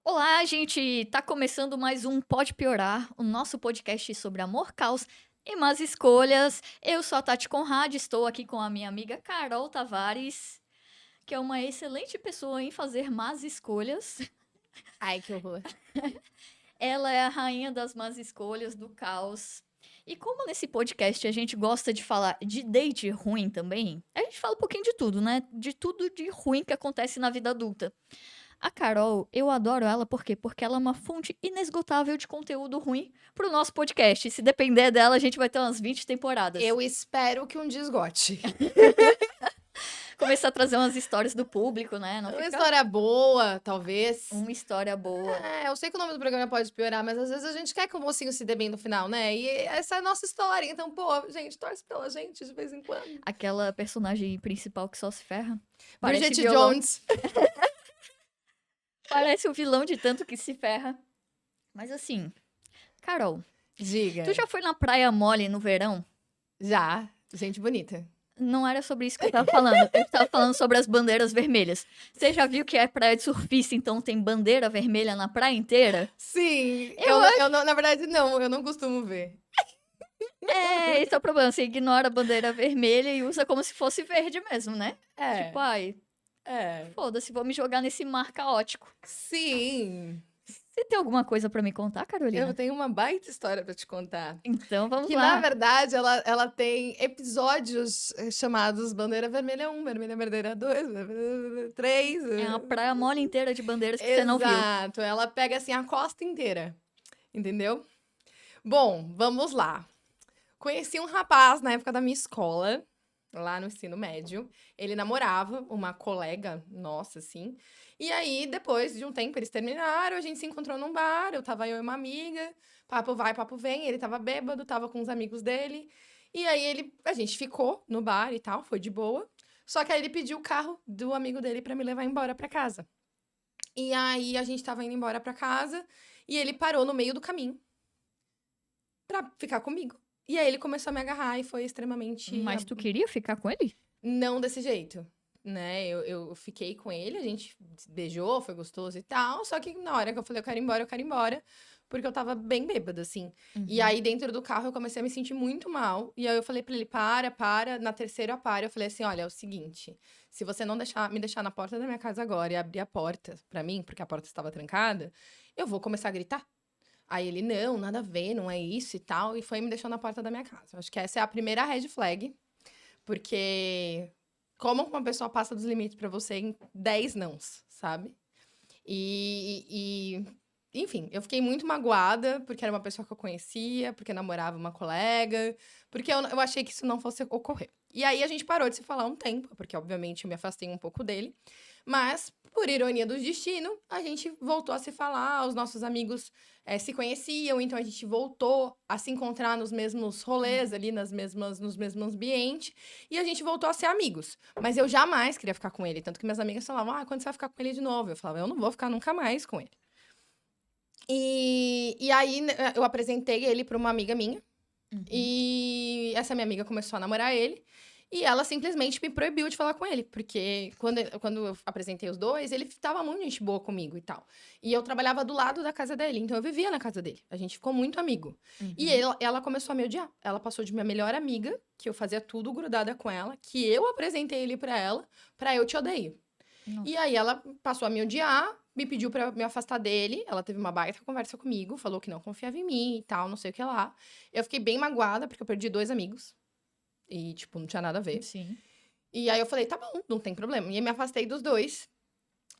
Olá, gente! Tá começando mais um Pode Piorar, o nosso podcast sobre amor, caos e más escolhas. Eu sou a Tati Conrad, estou aqui com a minha amiga Carol Tavares, que é uma excelente pessoa em fazer más escolhas. Ai, que horror. Ela é a rainha das más escolhas, do caos. E como nesse podcast a gente gosta de falar de date ruim também, a gente fala um pouquinho de tudo, né? De tudo de ruim que acontece na vida adulta. A Carol, eu adoro ela, por quê? Porque ela é uma fonte inesgotável de conteúdo ruim pro nosso podcast. Se depender dela, a gente vai ter umas 20 temporadas. Eu espero que um dia esgote. Começar a trazer umas histórias do público, né? Não Uma ficar história boa, talvez. uma história boa. Eu sei que o nome do programa pode piorar, mas às vezes a gente quer que o mocinho se dê bem no final, né? E essa é a nossa história. Então, pô, gente, torce pela gente de vez em quando. Aquela personagem principal que só se ferra. Bridget Violão. Jones. Parece o vilão de tanto que se ferra. Mas assim, Carol, Diga. tu já foi na praia mole no verão? Já. Gente bonita. Não era sobre isso que eu tava falando. Eu tava falando sobre as bandeiras vermelhas. Você já viu que é praia de surfista, então tem bandeira vermelha na praia inteira? Sim. Eu Eu não, na verdade, não. Eu não costumo ver. Esse é o problema. Você ignora a bandeira vermelha e usa como se fosse verde mesmo, né? Tipo, É. ai, É. foda-se, vou me jogar nesse mar caótico. Sim. Você tem alguma coisa pra me contar, Eu Carolina? tenho uma baita história pra te contar. Então vamos Que, na lá. verdade, ela tem episódios chamados Bandeira Vermelha 1, Bandeira 2, Bandeira 3. É uma praia mole inteira de bandeiras que você não viu. Exato, ela pega assim a costa inteira, entendeu? Bom, vamos lá. Conheci um rapaz na época da minha escola, lá no ensino médio. Ele namorava uma colega nossa, assim. E aí, depois de um tempo, eles terminaram, a gente se encontrou num bar, eu e uma amiga, papo vai, papo vem, ele tava bêbado, tava com os amigos dele. E aí a gente ficou no bar e tal, foi de boa. Só que aí ele pediu o carro do amigo dele pra me levar embora pra casa. E aí a gente tava indo embora pra casa e ele parou no meio do caminho pra ficar comigo. E aí ele começou a me agarrar e foi extremamente Mas tu queria ficar com ele? não desse jeito, né? Eu fiquei com ele, a gente se beijou, foi gostoso e tal. Só que na hora que eu falei, eu quero ir embora, porque eu tava bem bêbada, assim. E Uhum. aí, dentro do carro, eu comecei a me sentir muito mal. E aí eu falei pra ele, para. Na terceira para, eu falei assim: olha, é o seguinte, se você não me deixar na porta da minha casa agora e abrir a porta pra mim, porque a porta estava trancada, eu vou começar a gritar. Aí ele, não, nada a ver, não é isso e tal. E foi e me deixou na porta da minha casa. Eu acho que essa é a primeira red flag. Porque como uma pessoa passa dos limites pra você em 10 nãos, sabe? E, enfim, eu fiquei muito magoada, porque era uma pessoa que eu conhecia, porque namorava uma colega, porque eu achei que isso não fosse ocorrer. E aí a gente parou de se falar um tempo, porque obviamente eu me afastei um pouco dele. Mas, por ironia do destino, a gente voltou a se falar, os nossos amigos se conheciam, então a gente voltou a se encontrar nos mesmos rolês ali, nos mesmos ambientes, e a gente voltou a ser amigos. Mas eu jamais queria ficar com ele, tanto que minhas amigas falavam, quando você vai ficar com ele de novo? Eu falava, eu não vou ficar nunca mais com ele. E aí eu apresentei ele para uma amiga minha, Uhum. e essa minha amiga começou a namorar ele. E ela simplesmente me proibiu de falar com ele, porque quando eu apresentei os dois, ele tava muito gente boa comigo e tal. E eu trabalhava do lado da casa dele, então eu vivia na casa dele. A gente ficou muito amigo. E Uhum. ela começou a me odiar. Ela passou de minha melhor amiga, que eu fazia tudo grudada com ela, que eu apresentei ele pra eu te odeio. Nossa. E aí ela passou a me odiar, me pediu pra me afastar dele. Ela teve uma baita conversa comigo, falou que não confiava em mim e tal, não sei o que lá. Eu fiquei bem magoada, porque eu perdi 2 amigos. E, tipo, não tinha nada a ver. Sim. E aí eu falei, tá bom, não tem problema. E eu me afastei dos dois.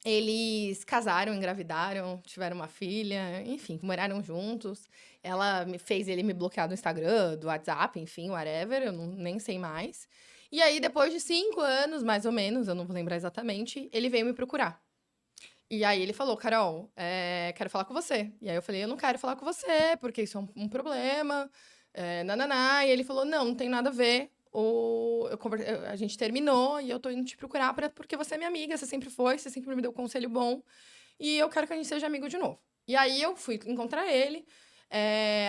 Eles casaram, engravidaram, tiveram uma filha, enfim, moraram juntos. Ela me fez ele me bloquear do Instagram, do WhatsApp, enfim, whatever, eu nem sei mais. E aí, depois de 5 anos, mais ou menos, eu não vou lembrar exatamente, ele veio me procurar. E aí ele falou, Carol, quero falar com você. E aí eu falei, eu não quero falar com você, porque isso é um problema, nananá. E ele falou, não tem nada a ver. A gente terminou e eu tô indo te procurar porque você é minha amiga, você sempre foi, você sempre me deu conselho bom. E eu quero que a gente seja amigo de novo. E aí eu fui encontrar ele,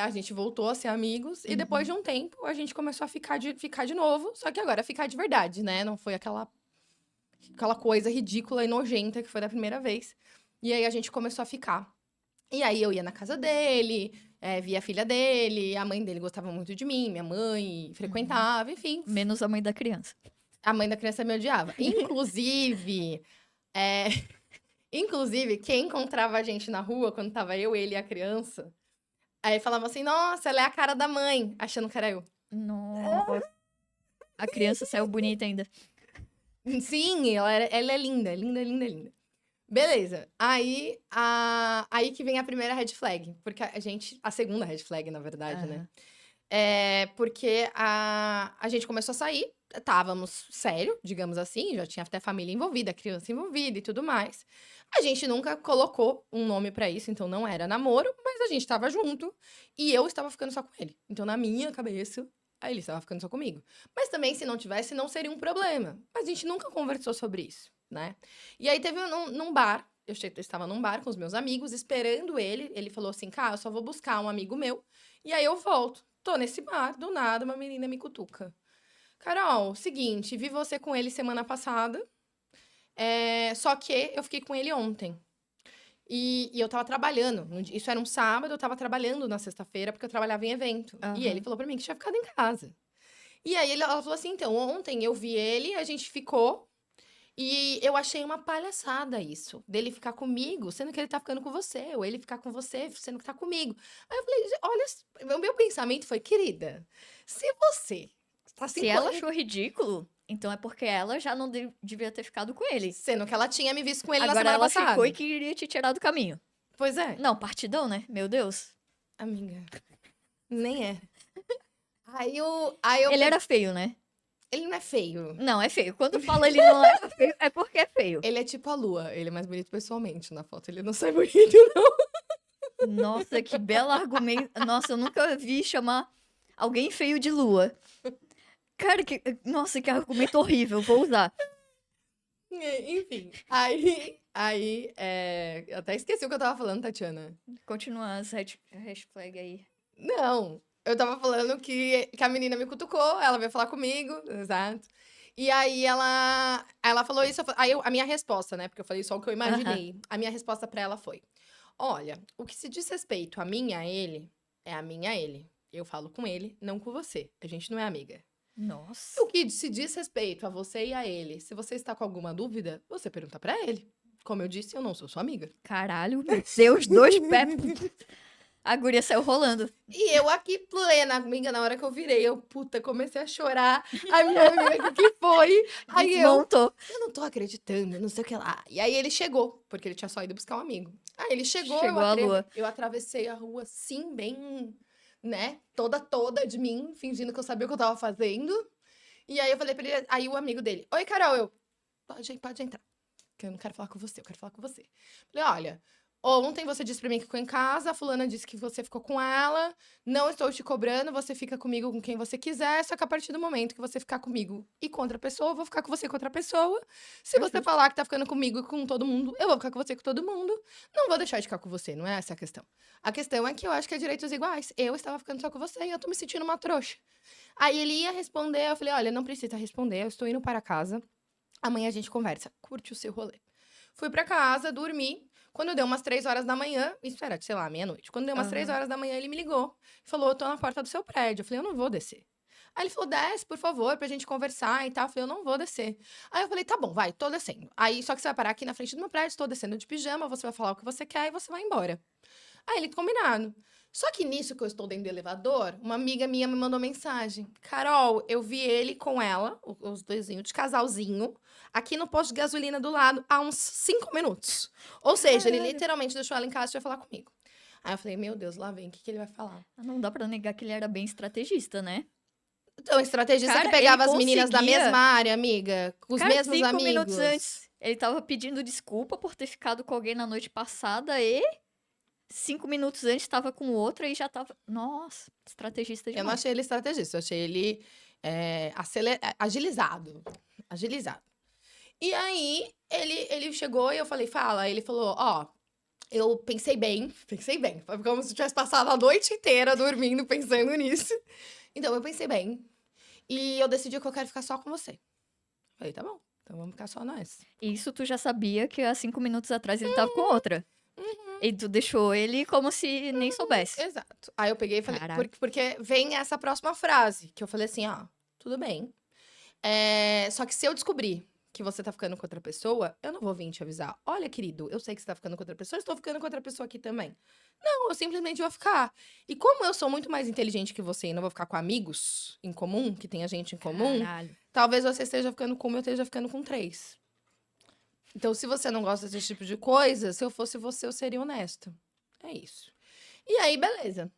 a gente voltou a ser amigos. E depois de um tempo, a gente começou a ficar de novo. Só que agora ficar de verdade, né? Não foi aquela coisa ridícula e nojenta que foi da primeira vez. E aí a gente começou a ficar. E aí eu ia na casa dele, via a filha dele, a mãe dele gostava muito de mim, minha mãe frequentava, enfim. Menos a mãe da criança. A mãe da criança me odiava. Inclusive, quem encontrava a gente na rua, quando tava eu, ele e a criança, aí falava assim, nossa, ela é a cara da mãe, achando que era eu. Nossa. A criança saiu bonita ainda. Sim, ela é linda, linda, linda, linda. Beleza. Aí que vem a primeira red flag. Porque a segunda red flag, na verdade, né? Aham. Porque a gente começou a sair, estávamos sério, digamos assim, já tinha até família envolvida, criança envolvida e tudo mais. A gente nunca colocou um nome pra isso, então não era namoro, mas a gente tava junto e eu estava ficando só com ele. Então, na minha cabeça, aí ele estava ficando só comigo. Mas também, se não tivesse, não seria um problema. Mas a gente nunca conversou sobre isso, né? E aí teve num bar, eu estava num bar com os meus amigos, esperando ele. Ele falou assim, cara, eu só vou buscar um amigo meu e aí eu volto. Tô nesse bar, do nada, uma menina me cutuca. Carol, seguinte, vi você com ele semana passada, só que eu fiquei com ele ontem. E eu tava trabalhando, isso era um sábado, eu tava trabalhando na sexta-feira, porque eu trabalhava em evento. E ele Aham. falou pra mim que tinha ficado em casa. E aí ela falou assim, então, ontem eu vi ele, a gente ficou, e eu achei uma palhaçada isso, dele ficar comigo, sendo que ele tá ficando com você, ou ele ficar com você, sendo que tá comigo. Aí eu falei, olha, o meu pensamento foi, querida, se você tá Se ela achou ridículo, então é porque ela já não devia ter ficado com ele. sendo que ela tinha me visto com ele na Agora semana ela passada. ficou e queria te tirar do caminho. Pois é. Não, partidão, né? Meu Deus. Amiga, nem é. Aí eu Ele era feio, né? ele não é feio. Não, é feio. Quando fala ele não é feio, é porque é feio. Ele é tipo a lua, ele é mais bonito pessoalmente na foto, ele não sai bonito, não. Nossa, que belo argumento. Nossa, eu nunca vi chamar alguém feio de lua. Cara, nossa, que argumento horrível. Vou usar. Enfim, eu até esqueci o que eu tava falando, Tatiana. Continua as hashtag aí. Não, eu tava falando que a menina me cutucou, ela veio falar comigo, exato. E aí ela falou isso, a minha resposta, né, porque eu falei só o que eu imaginei. A minha resposta pra ela foi: olha, o que se diz respeito a mim e a ele, é a mim e a ele. Eu falo com ele, não com você. A gente não é amiga. Nossa. O que se diz respeito a você e a ele, se você está com alguma dúvida, você pergunta pra ele. Como eu disse, eu não sou sua amiga. Caralho, meu Deus, dois pés. A guria saiu rolando. E eu aqui plena, amiga, na hora que eu virei, puta, comecei a chorar. A minha amiga, o que foi? Aí Desmontou. eu não tô acreditando, não sei o que lá. E aí ele chegou, porque ele tinha só ido buscar um amigo. Aí ele chegou, Chegou a lua. eu atravessei a rua assim, bem, né, toda de mim, fingindo que eu sabia o que eu tava fazendo. E aí eu falei pra ele, aí o amigo dele, oi, Carol, pode entrar, que eu não quero falar com você, eu quero falar com você. Falei, olha, ontem você disse pra mim que ficou em casa, a fulana disse que você ficou com ela, não estou te cobrando, você fica comigo com quem você quiser, só que a partir do momento que você ficar comigo e com outra pessoa, eu vou ficar com você com outra pessoa. Se você falar que tá ficando comigo e com todo mundo, eu vou ficar com você com todo mundo. Não vou deixar de ficar com você, não é essa a questão. A questão é que eu acho que é direitos iguais. Eu estava ficando só com você e eu tô me sentindo uma trouxa. Aí ele ia responder, eu falei, olha, não precisa responder, eu estou indo para casa, amanhã a gente conversa, curte o seu rolê. Fui pra casa, dormi. Quando deu umas 3 horas da manhã, isso era, sei lá, meia-noite. Quando deu umas 3 horas da manhã, ele me ligou. Falou, eu tô na porta do seu prédio. Eu falei, eu não vou descer. Aí ele falou, desce, por favor, pra gente conversar e tal. Eu falei, eu não vou descer. Aí eu falei, tá bom, vai, tô descendo. Aí, só que você vai parar aqui na frente do meu prédio, tô descendo de pijama, você vai falar o que você quer e você vai embora. Aí ele, combinado. Só que nisso que eu estou dentro do elevador, uma amiga minha me mandou mensagem. Carol, eu vi ele com ela, os doisinhos de casalzinho, aqui no posto de gasolina do lado, há uns 5 minutos. Ou seja, ele literalmente deixou ela em casa e ia falar comigo. Aí eu falei, meu Deus, lá vem, o que ele vai falar? Não dá pra negar que ele era bem estrategista, né? Então, estrategista Cara, que pegava ele as meninas da conseguia- mesma área, amiga, com os Cara, mesmos 5 amigos. minutos antes, ele tava pedindo desculpa por ter ficado com alguém na noite passada e 5 minutos antes tava com outra e já tava... Nossa, estrategista Eu não demais. achei ele estrategista, eu achei ele agilizado. Agilizado. E aí, ele chegou e eu falei, fala. Aí ele falou, ó, eu pensei bem. Foi como se eu tivesse passado a noite inteira dormindo, pensando nisso. Então, eu pensei bem. E eu decidi que eu quero ficar só com você. Falei, tá bom. Então vamos ficar só nós. Isso tu já sabia que há 5 minutos atrás ele tava com outra. E tu deixou ele como se nem soubesse. Exato. Aí eu peguei e falei, Caralho. porque vem essa próxima frase, que eu falei assim, ó, tudo bem. Só que se eu descobrir que você tá ficando com outra pessoa, eu não vou vir te avisar. Olha, querido, eu sei que você tá ficando com outra pessoa, eu estou ficando com outra pessoa aqui também. Não, eu simplesmente vou ficar. E como eu sou muito mais inteligente que você e não vou ficar com amigos em comum, que tem a gente em comum, Caralho. talvez você esteja ficando com uma e eu esteja ficando com 3. Então, se você não gosta desse tipo de coisa, se eu fosse você, eu seria honesta. É isso. E aí, beleza.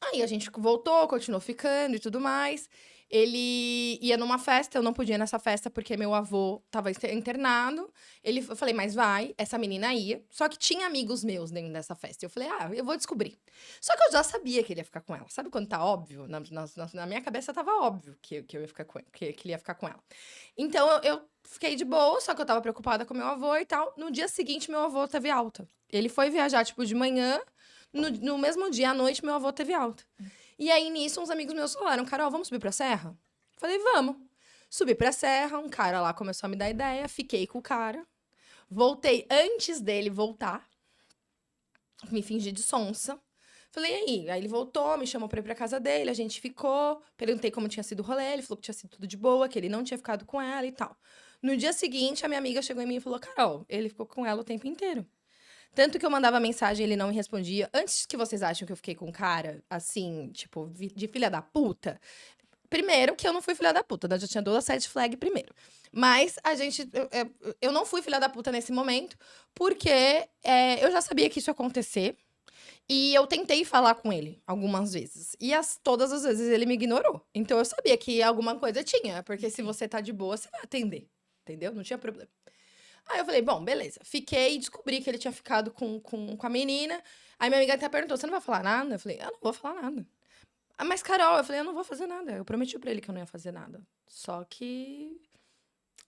Aí a gente voltou, continuou ficando e tudo mais. Ele ia numa festa, eu não podia ir nessa festa porque meu avô tava internado. Eu falei, mas vai, essa menina ia. Só que tinha amigos meus dentro dessa festa. Eu falei, eu vou descobrir. Só que eu já sabia que ele ia ficar com ela. Sabe quando tá óbvio? Na minha cabeça tava óbvio que eu ia ficar com que ele ia ficar com ela. Então eu fiquei de boa, só que eu tava preocupada com meu avô e tal. No dia seguinte, meu avô teve alta. Ele foi viajar, tipo, de manhã. No mesmo dia, à noite, meu avô teve alta. E aí, nisso, uns amigos meus falaram, Carol, vamos subir pra serra? Falei, vamos. Subi pra serra, um cara lá começou a me dar ideia, fiquei com o cara. Voltei antes dele voltar. Me fingi de sonsa. Falei, e aí? Aí ele voltou, me chamou pra ir pra casa dele, a gente ficou. Perguntei como tinha sido o rolê, ele falou que tinha sido tudo de boa, que ele não tinha ficado com ela e tal. No dia seguinte, a minha amiga chegou em mim e falou, Carol, ele ficou com ela o tempo inteiro. Tanto que eu mandava mensagem, ele não me respondia. Antes que vocês achem que eu fiquei com um cara, assim, tipo, de filha da puta. Primeiro, que eu não fui filha da puta, né? Eu já tinha duas side flag primeiro. Mas a gente. Eu não fui filha da puta nesse momento, porque eu já sabia que isso ia acontecer. E eu tentei falar com ele algumas vezes. E todas as vezes ele me ignorou. Então eu sabia que alguma coisa tinha, porque se você tá de boa, você vai atender. Entendeu? Não tinha problema. Aí eu falei, bom, beleza. Fiquei e descobri que ele tinha ficado com a menina. Aí minha amiga até perguntou, você não vai falar nada? Eu falei, eu não vou falar nada. Mas, Carol, eu falei, eu não vou fazer nada. Eu prometi pra ele que eu não ia fazer nada. Só que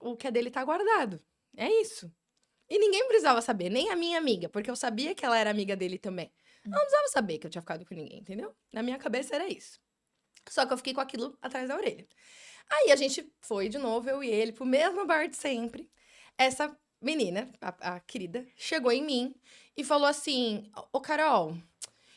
o que é dele tá guardado. É isso. E ninguém precisava saber, nem a minha amiga, porque eu sabia que ela era amiga dele também. Ela não precisava saber que eu tinha ficado com ninguém, entendeu? Na minha cabeça era isso. Só que eu fiquei com aquilo atrás da orelha. Aí a gente foi de novo, eu e ele, pro mesmo bar de sempre. Essa menina, a querida, chegou em mim e falou assim: Ô Carol,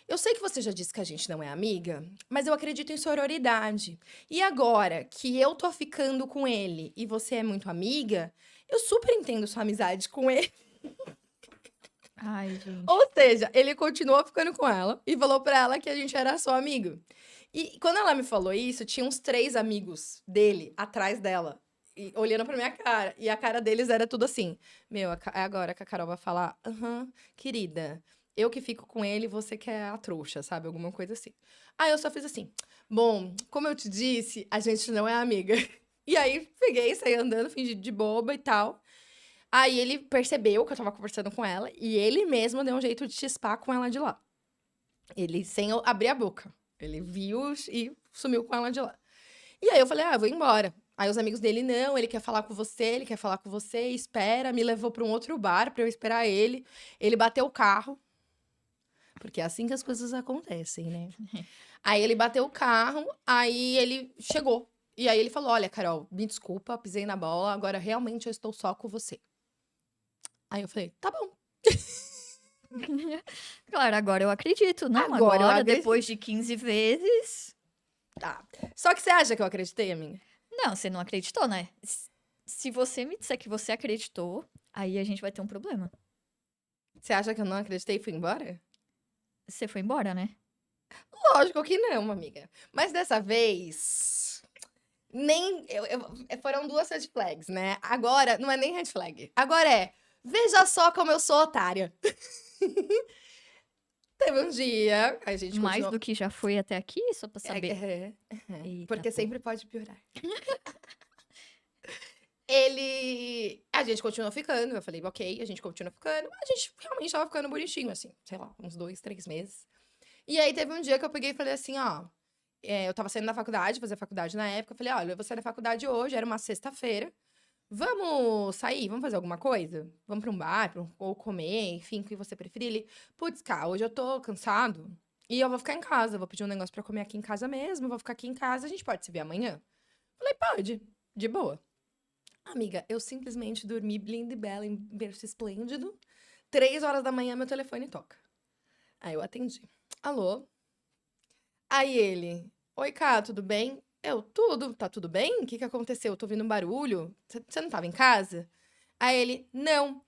eu sei que você já disse que a gente não é amiga, mas eu acredito em sororidade. E agora que eu tô ficando com ele e você é muito amiga, eu super entendo sua amizade com ele. Ai, gente. Ou seja, ele continuou ficando com ela e falou pra ela que a gente era só amigo. E quando ela me falou isso, tinha uns 3 amigos dele atrás dela, olhando pra minha cara. E a cara deles era tudo assim: Meu, é agora que a Carol vai falar, aham, querida, eu que fico com ele, você que é a trouxa, sabe? Alguma coisa assim. Aí eu só fiz assim: Bom, como eu te disse, a gente não é amiga. E aí peguei, saí andando, fingi de boba e tal. Aí ele percebeu que eu tava conversando com ela e ele mesmo deu um jeito de chispar com ela de lá. Ele sem eu abrir a boca. Ele viu e sumiu com ela de lá. E aí eu falei, eu vou embora. Aí os amigos dele, não, ele quer falar com você, ele quer falar com você, espera. Me levou pra um outro bar pra eu esperar ele. Ele bateu o carro. Porque é assim que as coisas acontecem, né? Aí ele bateu o carro, aí ele chegou. E aí ele falou, olha, Carol, me desculpa, pisei na bola, agora realmente eu estou só com você. Aí eu falei, tá bom. Claro, agora eu acredito. Não, Agora eu agora, acredito. depois de 15 vezes. Tá. Só que você acha que eu acreditei, amiga? Não, você não acreditou, né? Se você me disser que você acreditou, aí a gente vai ter um problema. Você acha que eu não acreditei e fui embora? Você foi embora, né? Lógico que não, amiga. Mas dessa vez. Nem. Foram 2 red flags, né? Agora, não é nem red flag. Agora é. Veja só como eu sou otária. Teve um dia. A gente Mais continuou. do que já foi até aqui, só pra saber. Eita, Porque pô. sempre pode piorar. A gente continuou ficando. Eu falei, ok, a gente continua ficando. A gente realmente tava ficando bonitinho, assim, sei lá, uns 2, 3 meses. E aí teve um dia que eu peguei e falei assim, ó. Eu tava saindo da faculdade, fazia faculdade na época. Eu falei, olha, eu vou sair da faculdade hoje, era uma sexta-feira. Vamos sair? Vamos fazer alguma coisa? Vamos pra um bar, ou comer, enfim, o que você preferir. Ele, putz, cara, hoje eu tô cansado e eu vou ficar em casa. Vou pedir um negócio pra comer aqui em casa mesmo. Vou ficar aqui em casa, a gente pode se ver amanhã? Falei, pode, de boa. Amiga, eu simplesmente dormi linda e bela em berço esplêndido. 3 horas da manhã, meu telefone toca. Aí eu atendi. Alô? Aí ele, oi, Cá, tudo bem? Eu, tudo, tá tudo bem? O que que aconteceu? Eu tô ouvindo um barulho. Você não tava em casa? Aí ele, não,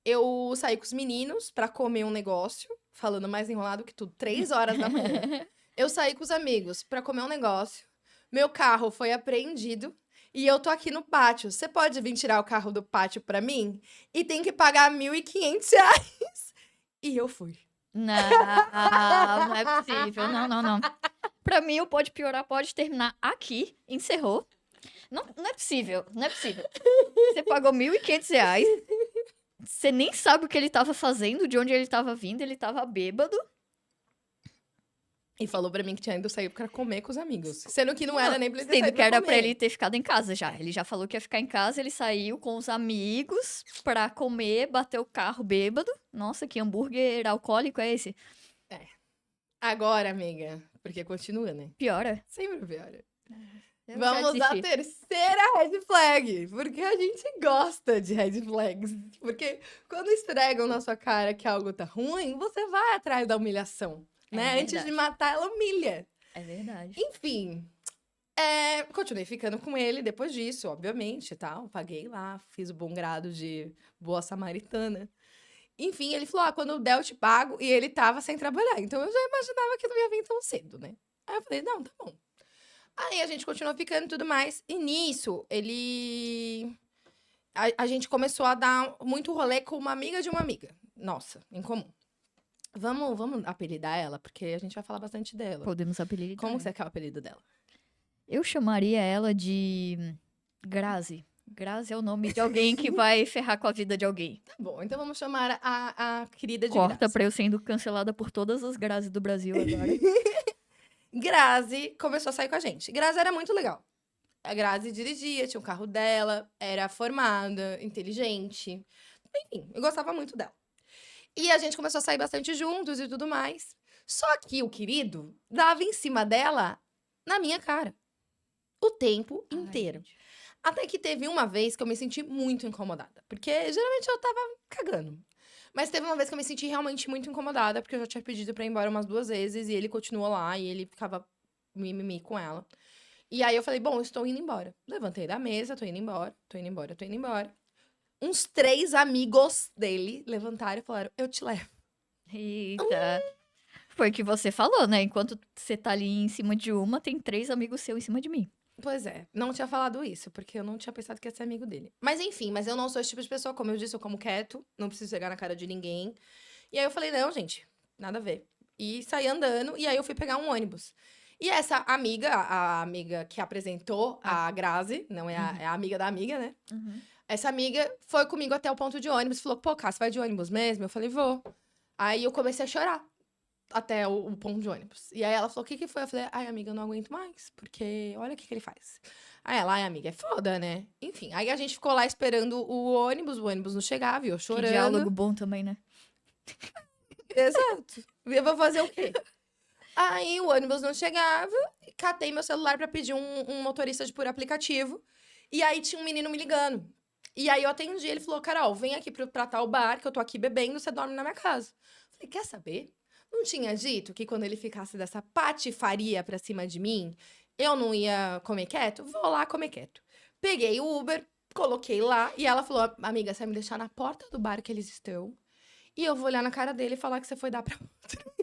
eu saí com os meninos pra comer um negócio, falando mais enrolado que tudo, 3 horas da manhã. Eu saí com os amigos pra comer um negócio, meu carro foi apreendido e eu tô aqui no pátio. Você pode vir tirar o carro do pátio pra mim? E tem que pagar R$ 1.500. E eu fui. Não é possível. Não, não, não. Pra mim, o Pode Piorar pode terminar aqui. Encerrou. Não, não é possível. Não é possível. Você pagou R$ 1.500. Você nem sabe o que ele tava fazendo, de onde ele tava vindo. Ele tava bêbado. E falou pra mim que tinha ido sair pra comer com os amigos. Sendo que não era nem pra ele ter Sendo saído que pra era pra comer. ele ter ficado em casa já. Ele já falou que ia ficar em casa, ele saiu com os amigos pra comer, bater o carro bêbado. Nossa, que hambúrguer alcoólico é esse? Agora, amiga, porque continua, né? Piora. Sempre piora. Eu já Vamos à desisti. terceira red flag. Porque a gente gosta de red flags. Porque quando esfregam na sua cara que algo tá ruim, você vai atrás da humilhação, É né? Antes de verdade. matar, ela humilha. É verdade. Enfim, continuei ficando com ele depois disso, obviamente, tal. Paguei lá, fiz o bom grado de boa samaritana. Enfim, ele falou, quando der eu te pago. E ele tava sem trabalhar. Então, eu já imaginava que não ia vir tão cedo, né? Aí eu falei, não, tá bom. Aí a gente continuou ficando e tudo mais. E nisso, ele... A gente começou a dar muito rolê com uma amiga de uma amiga. Nossa, em comum. Vamos apelidar ela, porque a gente vai falar bastante dela. Podemos apelidar. Como você quer o apelido dela? Eu chamaria ela de Grazi. Grazi é o nome de alguém que vai ferrar com a vida de alguém. Tá bom, então vamos chamar a querida de Corta Grazi. pra eu sendo cancelada por todas as Grazi do Brasil agora. Grazi começou a sair com a gente. Grazi era muito legal. A Grazi dirigia, tinha um carro dela, era formada, inteligente. Enfim, eu gostava muito dela. E a gente começou a sair bastante juntos e tudo mais. Só que o querido dava em cima dela na minha cara. O tempo inteiro. Até que teve uma vez que eu me senti muito incomodada. Porque geralmente eu tava cagando. Mas teve uma vez que eu me senti realmente muito incomodada, porque eu já tinha pedido pra ir embora umas 2 vezes e ele continuou lá e ele ficava mimimi com ela. E aí eu falei, bom, estou indo embora. Levantei da mesa, tô indo embora, tô indo embora, tô indo embora. Uns 3 amigos dele levantaram e falaram, eu te levo. Eita. Foi o que você falou, né? Enquanto você tá ali em cima de uma, tem 3 amigos seus em cima de mim. Pois é, não tinha falado isso, porque eu não tinha pensado que ia ser amigo dele. Mas enfim, mas eu não sou esse tipo de pessoa, como eu disse, eu como quieto, não preciso chegar na cara de ninguém. E aí eu falei, não, gente, nada a ver. E saí andando, e aí eu fui pegar um ônibus. E essa amiga, a amiga que apresentou a Grazi, não é é a amiga da amiga, né? Essa amiga foi comigo até o ponto de ônibus, falou, pô, Cá, você vai de ônibus mesmo? Eu falei, vou. Aí eu comecei a chorar até o ponto de ônibus. E aí ela falou, o que que foi? Eu falei, ai, amiga, eu não aguento mais, porque olha o que que ele faz. Aí ela, ai, amiga, é foda, né? Enfim, aí a gente ficou lá esperando o ônibus não chegava, e eu Que chorando. diálogo bom também, né? Exato. Eu vou fazer o quê? Aí o ônibus não chegava, catei meu celular pra pedir um motorista por aplicativo, e aí tinha um menino me ligando. E aí eu atendi, ele falou, Carol, vem aqui pra tal bar, que eu tô aqui bebendo, você dorme na minha casa. Falei, quer saber? Não tinha dito que quando ele ficasse dessa patifaria pra cima de mim, eu não ia comer quieto? Vou lá comer quieto. Peguei o Uber, coloquei lá, e ela falou, amiga, você vai me deixar na porta do bar que eles estão, e eu vou olhar na cara dele e falar que você foi dar pra outro.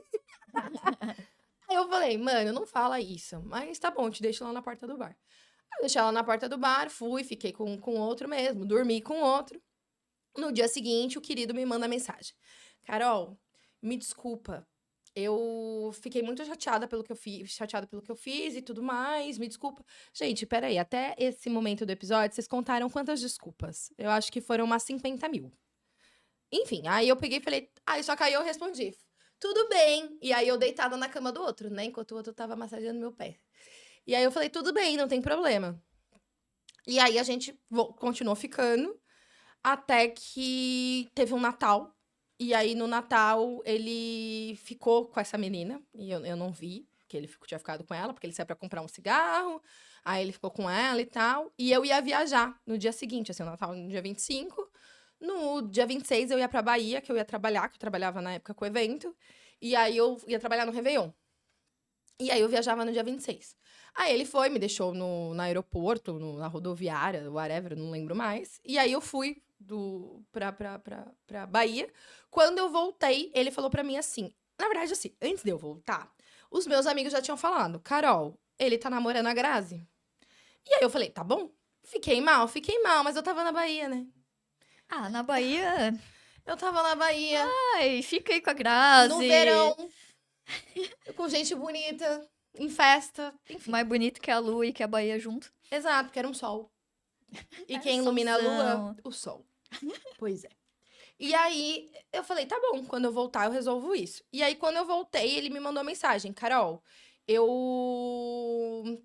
Aí eu falei, mano, não fala isso, mas tá bom, te deixo lá na porta do bar. Eu deixei ela na porta do bar, fui, fiquei com outro mesmo, dormi com outro. No dia seguinte, o querido me manda mensagem. Carol, me desculpa. Eu fiquei muito chateada pelo que eu fiz e tudo mais. Me desculpa. Gente, peraí, até esse momento do episódio, vocês contaram quantas desculpas? Eu acho que foram umas 50 mil. Enfim, aí eu peguei e falei, só que aí eu respondi, tudo bem. E aí eu deitada na cama do outro, né? Enquanto o outro tava massageando meu pé. E aí eu falei, tudo bem, não tem problema. E aí a gente continuou ficando até que teve um Natal. E aí no Natal ele ficou com essa menina. E eu não vi que ele tinha ficado com ela, porque ele saiu pra comprar um cigarro. Aí ele ficou com ela e tal. E eu ia viajar no dia seguinte, assim, o Natal no dia 25. No dia 26 eu ia pra Bahia, que eu ia trabalhar, que eu trabalhava na época com o evento. E aí eu ia trabalhar no Réveillon. E aí eu viajava no dia 26. Aí ele foi, me deixou no aeroporto, na rodoviária, whatever, não lembro mais. E aí eu fui pra Bahia. Quando eu voltei, ele falou pra mim assim... Na verdade, assim, antes de eu voltar, os meus amigos já tinham falado. Carol, ele tá namorando a Grazi. E aí eu falei, tá bom. Fiquei mal, mas eu tava na Bahia, né? Ah, na Bahia... Eu tava na Bahia, Ai, fica aí com a no Grazi. verão, com gente bonita, em festa, enfim. Mais bonito que a lua e que a Bahia junto. Exato, porque era um sol. E É quem ilumina a lua? solzão. O sol. Pois é. E aí, eu falei, tá bom, quando eu voltar eu resolvo isso. E aí, quando eu voltei, ele me mandou mensagem. Carol, eu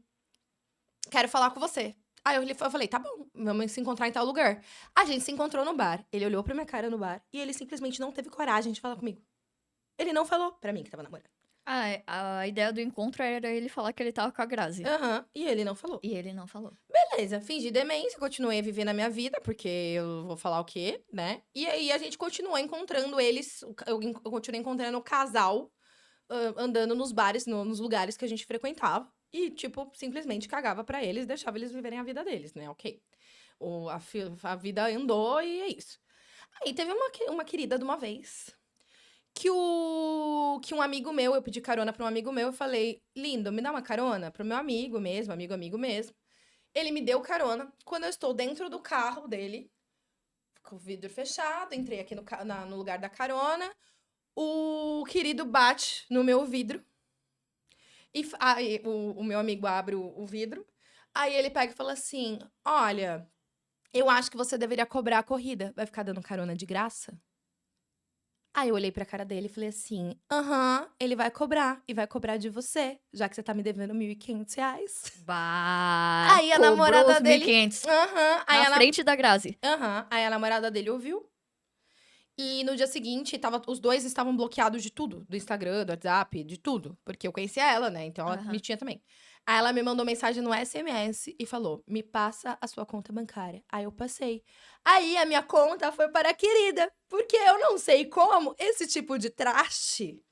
quero falar com você. Aí eu falei, tá bom, vamos se encontrar em tal lugar. A gente se encontrou no bar. Ele olhou pra minha cara no bar e ele simplesmente não teve coragem de falar comigo. Ele não falou pra mim que tava namorando. Ah, a ideia do encontro era ele falar que ele tava com a Grazi. Aham, e ele não falou. E ele não falou. Beleza, fingi demência, continuei a viver na minha vida, porque eu vou falar o quê, né? E aí a gente continuou encontrando eles, eu continuei encontrando o casal andando nos bares, nos lugares que a gente frequentava. E, tipo, simplesmente cagava pra eles, deixava eles viverem a vida deles, né? Ok. A vida andou e é isso. Aí teve uma querida de uma vez que um amigo meu, eu pedi carona pra um amigo meu, eu falei, lindo, me dá uma carona pro meu amigo mesmo, amigo mesmo. Ele me deu carona. Quando eu estou dentro do carro dele, com o vidro fechado, entrei aqui no lugar da carona, o querido bate no meu vidro. E aí o meu amigo abre o vidro. Aí ele pega e fala assim: Olha, eu acho que você deveria cobrar a corrida. Vai ficar dando carona de graça? Aí eu olhei pra cara dele e falei assim: Aham, ele vai cobrar. E vai cobrar de você, já que você tá me devendo R$ 1.500. Bah, Aí a cobrou namorada os dele. 1.500 Aham. Aí na frente da Grazi. Aí a namorada dele ouviu. E no dia seguinte, os dois estavam bloqueados de tudo. Do Instagram, do WhatsApp, de tudo. Porque eu conhecia ela, né? Então ela Aham. me tinha também. Aí ela me mandou mensagem no SMS e falou: Me passa a sua conta bancária. Aí eu passei. Aí a minha conta foi para a querida. Porque eu não sei como esse tipo de traste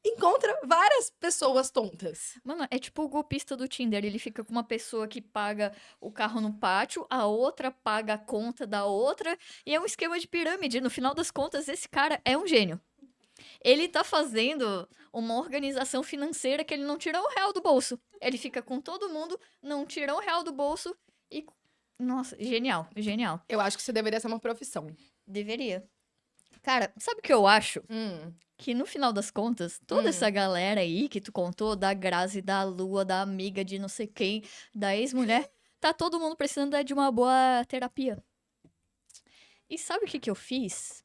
encontra várias pessoas tontas. Mano, é tipo o golpista do Tinder. Ele fica com uma pessoa que paga o carro no pátio, a outra paga a conta da outra, e é um esquema de pirâmide. No final das contas, esse cara é um gênio. Ele tá fazendo uma organização financeira que ele não tira um real do bolso. Ele fica com todo mundo, não tira um real do bolso e. Nossa, genial, genial. Eu acho que isso deveria ser uma profissão. Deveria. Cara, sabe o que eu acho? Hum. Que no final das contas, toda essa galera aí que tu contou, da Grazi, da Lua, da amiga de não sei quem, da ex-mulher, tá todo mundo precisando de uma boa terapia. E sabe o que eu fiz?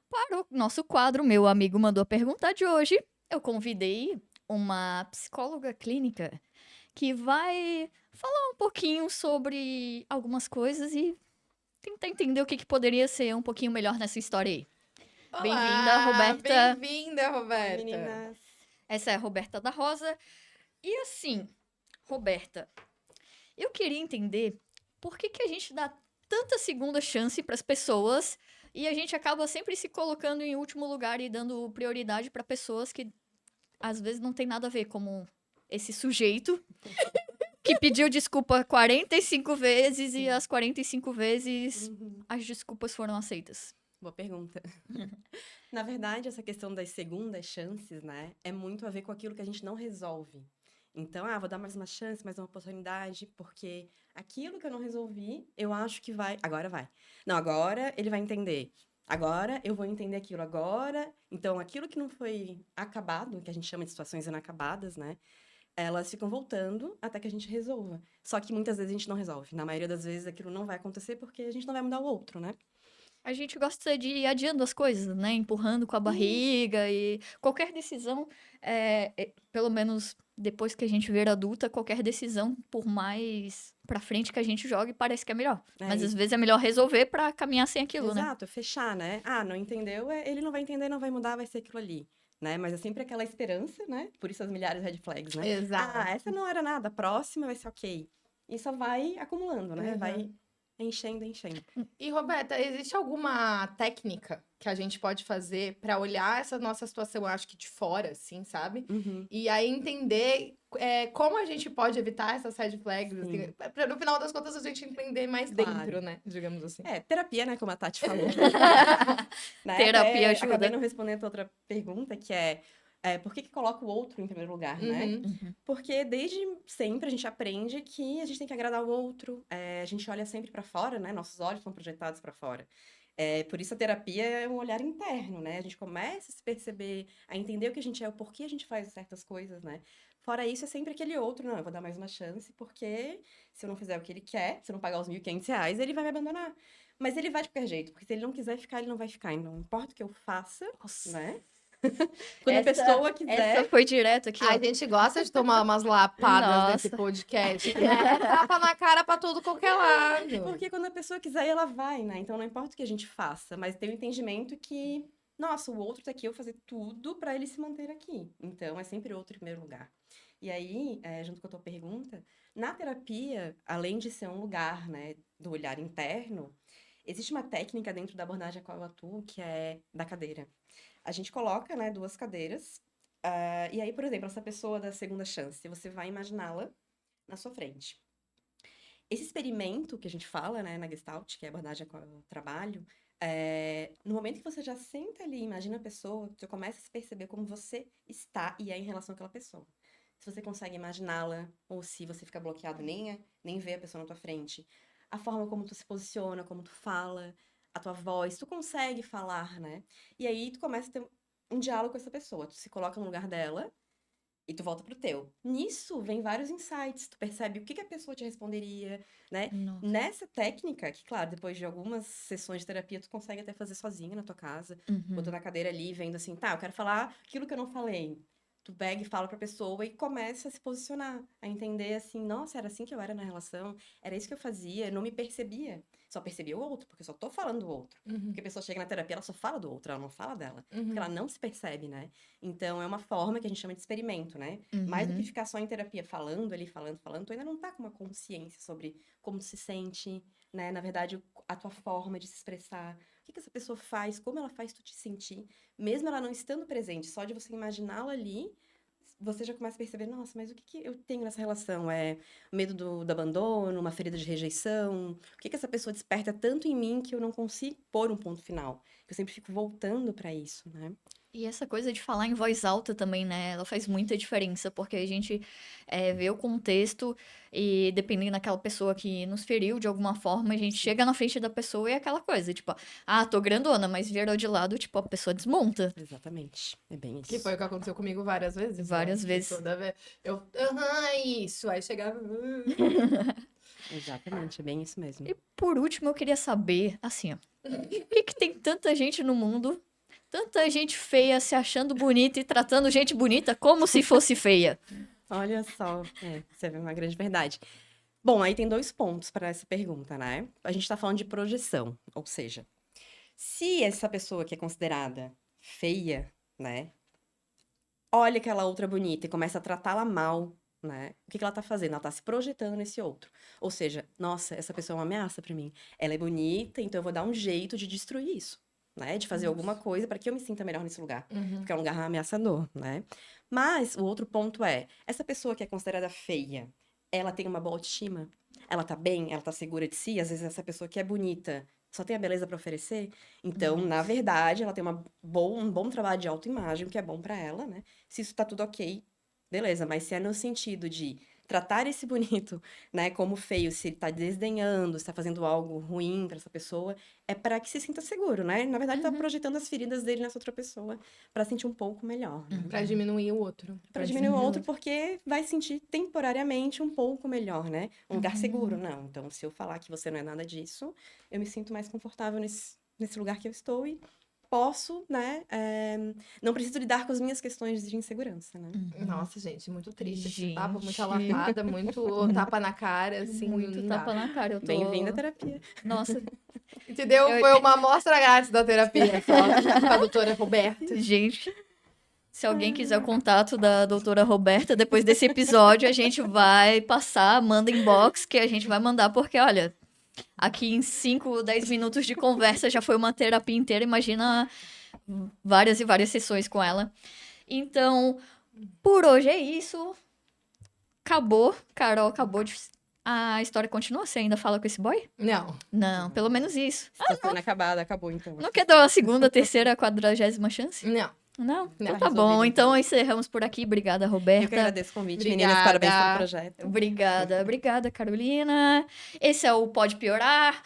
Para o nosso quadro, meu amigo mandou a pergunta de hoje, eu convidei uma psicóloga clínica que vai falar um pouquinho sobre algumas coisas e tentar entender o que poderia ser um pouquinho melhor nessa história aí. Bem-vinda, Olá, Roberta. Bem-vinda, Roberta. Meninas. Essa é a Roberta da Rosa. E assim, Roberta, eu queria entender por que a gente dá tanta segunda chance para as pessoas e a gente acaba sempre se colocando em último lugar e dando prioridade para pessoas que às vezes não tem nada a ver, como esse sujeito que pediu desculpa 45 vezes e as 45 vezes as desculpas foram aceitas. Boa pergunta. Na verdade, essa questão das segundas chances, né, é muito a ver com aquilo que a gente não resolve. Então, vou dar mais uma chance, mais uma oportunidade, porque aquilo que eu não resolvi, eu acho que vai. Agora vai. Não, agora ele vai entender. Agora eu vou entender aquilo agora. Então, aquilo que não foi acabado, que a gente chama de situações inacabadas, né? Elas ficam voltando até que a gente resolva. Só que muitas vezes a gente não resolve. Na maioria das vezes aquilo não vai acontecer porque a gente não vai mudar o outro, né? A gente gosta de ir adiando as coisas, né? Empurrando com a barriga e qualquer decisão, pelo menos depois que a gente vir adulta, qualquer decisão, por mais pra frente que a gente jogue, parece que é melhor. Mas às vezes é melhor resolver pra caminhar sem aquilo, né? Exato, fechar, né? Não entendeu, ele não vai entender, não vai mudar, vai ser aquilo ali. Né? Mas é sempre aquela esperança, né? Por isso as milhares de red flags, né? Exato. Essa não era nada, a próxima vai ser ok. e só vai acumulando, né? Uhum. Vai enchendo. E, Roberta, existe alguma técnica que a gente pode fazer para olhar essa nossa situação, eu acho que de fora, assim, sabe? Uhum. E aí entender como a gente pode evitar essas red flags, assim, Sim. pra no final das contas a gente entender mais Claro. dentro, né? Digamos assim. Terapia, né? Como a Tati falou. Né? Terapia Até acabei ajuda. não respondendo a outra pergunta, que por que coloca o outro em primeiro lugar, né? Uhum. Porque desde sempre a gente aprende que a gente tem que agradar o outro, a gente olha sempre pra fora, né? Nossos olhos são projetados pra fora. Por isso a terapia é um olhar interno, né? A gente começa a se perceber, a entender o que a gente é, o porquê a gente faz certas coisas, né? Fora isso, é sempre aquele outro, não, eu vou dar mais uma chance, porque se eu não fizer o que ele quer, se eu não pagar os R$ 1.500, ele vai me abandonar. Mas ele vai de qualquer jeito, porque se ele não quiser ficar, ele não vai ficar. E não importa o que eu faça, Nossa. né? Quando a pessoa quiser... Essa foi direto aqui, ó. A gente gosta de tomar umas lapadas nesse Nossa. podcast, né? Tapa na cara pra tudo qualquer lado. Porque quando a pessoa quiser, ela vai, né? Então não importa o que a gente faça, mas tem o entendimento que, nossa, o outro tá aqui, eu vou fazer tudo pra ele se manter aqui. Então é sempre o outro em primeiro lugar. E aí, junto com a tua pergunta, na terapia, além de ser um lugar, né, do olhar interno, existe uma técnica dentro da abordagem a qual eu atuo, que é da cadeira. A gente coloca, né, 2 cadeiras, e aí, por exemplo, essa pessoa da segunda chance, você vai imaginá-la na sua frente. Esse experimento que a gente fala, né, na Gestalt, que é a abordagem a qual eu trabalho, no momento que você já senta ali, imagina a pessoa, você começa a se perceber como você está e é em relação àquela pessoa. Se você consegue imaginá-la, ou se você fica bloqueado nem vê a pessoa na tua frente. A forma como tu se posiciona, como tu fala, a tua voz, tu consegue falar, né? E aí tu começa a ter um diálogo com essa pessoa, tu se coloca no lugar dela e tu volta pro teu. Nisso vem vários insights, tu percebe o que a pessoa te responderia, né? Nossa. Nessa técnica, que claro, depois de algumas sessões de terapia, tu consegue até fazer sozinha na tua casa, botando na cadeira ali, vendo assim, tá, eu quero falar aquilo que eu não falei. Tu pega e fala pra pessoa e começa a se posicionar, a entender assim, nossa, era assim que eu era na relação, era isso que eu fazia, eu não me percebia. Só percebia o outro, porque eu só tô falando do outro. Porque a pessoa chega na terapia, ela só fala do outro, ela não fala dela. Porque ela não se percebe, né? Então, é uma forma que a gente chama de experimento, né? Mais do que ficar só em terapia falando ali, falando, tu ainda não tá com uma consciência sobre como tu se sente, né? Na verdade, a tua forma de se expressar. O que essa pessoa faz, como ela faz tu te sentir. Mesmo ela não estando presente, só de você imaginá-la ali, você já começa a perceber, nossa, mas o que eu tenho nessa relação? É medo do abandono, uma ferida de rejeição? O que essa pessoa desperta tanto em mim que eu não consigo pôr um ponto final? Eu sempre fico voltando pra isso, né? E essa coisa de falar em voz alta também, né? Ela faz muita diferença, porque a gente vê o contexto e dependendo daquela pessoa que nos feriu de alguma forma, a gente chega na frente da pessoa e é aquela coisa, tipo, tô grandona, mas virou de lado, tipo, a pessoa desmonta. Exatamente. É bem isso. Que foi o que aconteceu comigo várias vezes. Várias né? vezes. Toda vez. Eu, isso. Aí chegava. Exatamente, é bem isso mesmo. E por último, eu queria saber, assim, ó, por que tem tanta gente no mundo, tanta gente feia se achando bonita e tratando gente bonita como se fosse feia? Olha só, você vê uma grande verdade. Bom, aí tem 2 pontos para essa pergunta, né? A gente tá falando de projeção, ou seja, se essa pessoa que é considerada feia, né, olha aquela outra bonita e começa a tratá-la mal, né? O que ela tá fazendo? Ela tá se projetando nesse outro. Ou seja, nossa, essa pessoa é uma ameaça para mim. Ela é bonita, então eu vou dar um jeito de destruir isso, né? De fazer alguma coisa para que eu me sinta melhor nesse lugar. Porque é um lugar ameaçador, né? Mas o outro ponto é, essa pessoa que é considerada feia, ela tem uma boa autoestima? Ela tá bem? Ela tá segura de si? Às vezes essa pessoa que é bonita só tem a beleza para oferecer. Então, na verdade, ela tem um bom trabalho de autoimagem, o que é bom para ela, né? Se isso tá tudo ok, beleza. Mas se é no sentido de tratar esse bonito, né, como feio, se ele tá desdenhando, se tá fazendo algo ruim para essa pessoa, é para que se sinta seguro, né? Na verdade, tá projetando as feridas dele nessa outra pessoa para sentir um pouco melhor, né? Pra diminuir o outro. Pra diminuir o outro, porque vai sentir temporariamente um pouco melhor, né? Um lugar seguro, não. Então, se eu falar que você não é nada disso, eu me sinto mais confortável nesse lugar que eu estou e posso, né? Não preciso lidar com as minhas questões de insegurança, né? Nossa, gente, muito triste. Esse Gente. papo, muita lapada, muito tapa na cara, assim. Muito não dá. tapa na cara, eu tô... Bem-vinda à terapia. Nossa, Entendeu? Foi uma amostra grátis da terapia, só, com a doutora Roberta. gente, Se alguém quiser o contato da doutora Roberta, depois desse episódio, a gente vai passar, manda inbox, que a gente vai mandar, porque, olha, aqui em 5, 10 minutos de conversa já foi uma terapia inteira, imagina várias e várias sessões com ela. Então, por hoje é isso. Acabou, Carol, acabou de... A história continua? Você ainda fala com esse boy? Não. Não, pelo menos isso. Situação inacabada, acabou então. Não quer dar uma segunda, terceira, 40ª chance? Não. Não? Então Não, tá bom. resolvido, Então encerramos por aqui. Obrigada, Eu que Roberta. agradeço o convite, Obrigada. meninas. Parabéns pelo projeto. Obrigada, Carolina. Esse é o Pode Piorar,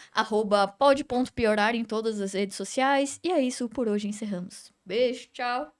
@pode.piorar em todas as redes sociais. E é isso, por hoje encerramos. Beijo, tchau.